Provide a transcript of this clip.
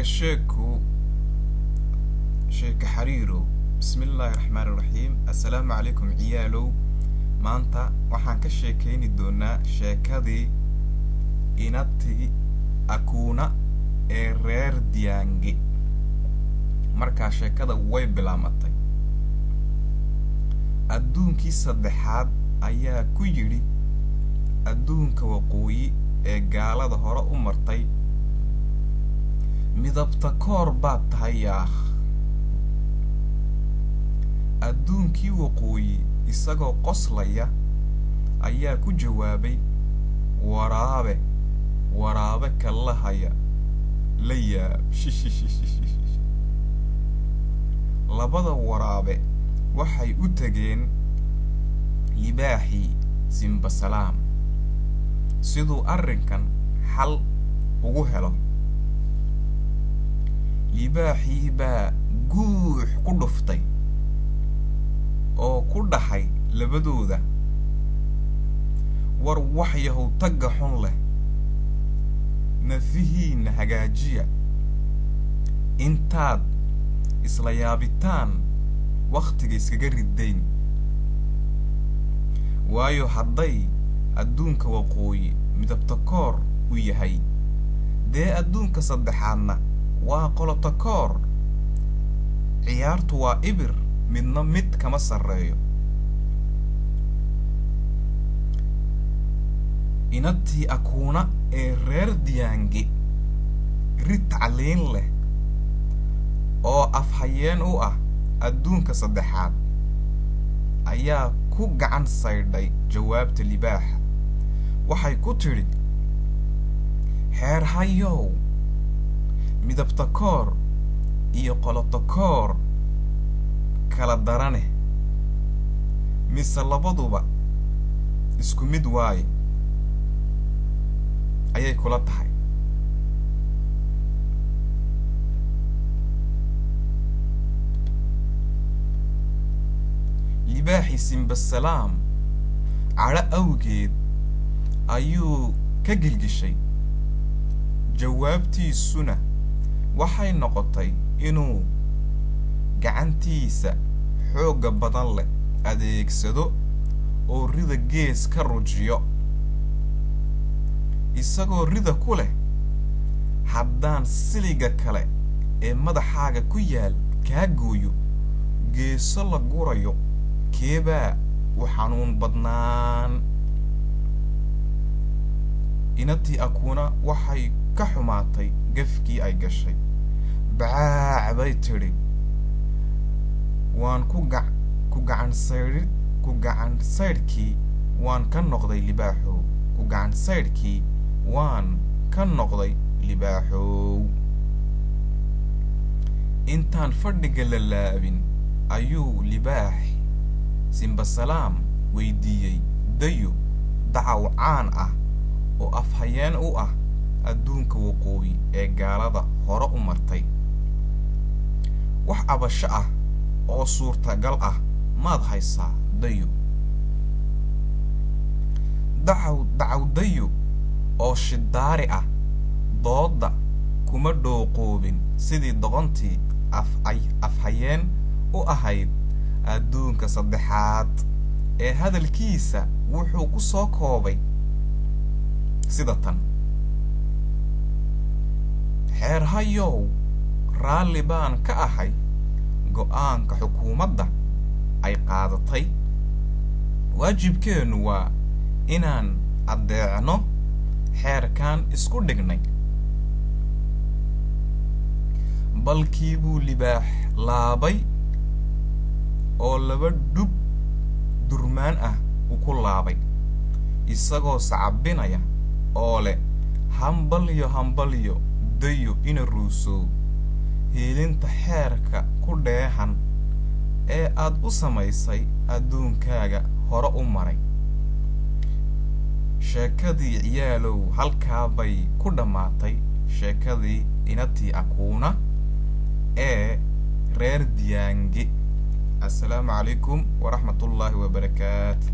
شيكو شيك حريرو. بسم الله الرحمن الرحيم. السلام عليكم عيالو. maanta waxaan ka sheekeyni doonaa sheekadii inati akuna ee reer Diange. markaa sheekada way bilaamatay. adduunkii saddexaad ayaa ku yiri adduunka waqooyi ee gaalada hore u martay midabta koor baad tahay yaa. adduunkii waqooyi isagoo qoslaya ayaa ku jawaabay waraabe kallahaya la yaab. labada waraabe waxay u tageen libaaxii Simbasalaam siduu arrinkan xal ugu helo. libaaxii baa guux ku dhuftay oo ku dhahay labadooda, war wax yahow tagga xun leh, nafihiina hagaajiya intaad isla yaabitaan waqtiga iskaga ridayn. waayo hadday adduunka waqooyi midabta koor u yahay, dee adduunka saddexaadna waa qolota koor. ciyaartu waa ibir, midna mid kama sarreeyo. inatii akuna ee reer Diange rid tacliin leh oo afhayeen u ah adduunka saddexaad ayaa ku gacan saydhay jawaabta libaaxa. waxay ku tiri, xeer hayow, midabta koor iyo qolota koor kala darane mise labaduba isku mid waaye ayay kula tahay. libaaxii Simbasalaam cadho awgeed ayuu ka gilgishay. jawaabtiisuna waxay noqotay inuu gacantiisa xoogga badan leh adeegsado oo rida gees ka rujiyo. isagoo rida ku leh, haddaan siliga kale ee madaxaaga ku yaal kaa gooyo, geeso la gurayo keebaa u xanuun badnaan. inatii akuna waxay ka xumaatay gafkii ay gashay. bacaac bay tidhi, waan ku gacan saydhkii waan ka noqday libaaxow. ku gacan saydhkii waan ka noqday libaaxow. intaan fadhiga la laabin ayuu libaax Simbasalaam weydiiyey dayo dacaw caan ah oo afhayeen u ah adduunka waqooyi ee gaalada hore u martay. wax abasho ah oo suurtagal ah maad haysaa dayo? dacaw dayo oo shidaari ah dooda kuma dhooqoobin sidii doqontii afhayeen u ahayd adduunka saddexaad ee hadalkiisa wuxuu ku soo koobay sida tan: xeer hayow, raalli baan ka ahay go'aanka xukuumadda ay qaadatay. waajibkeennu waa inaan addeecno xeerkan isku dhignay. balkii buu libaax laabay oo laba dhub durmaan ah u ku laabay, isagoo sacabinaya oo leh hambalyo dayo ina ruusow, heelinta xeerka ku dheehan ee aad u samaysay adduunkaaga hore u maray. sheekadii ciyaalow halkaa bay ku dhammaatay. sheekadii inatii akuna ee reer Diange. السلام عليكم ورحمة الله وبركاته.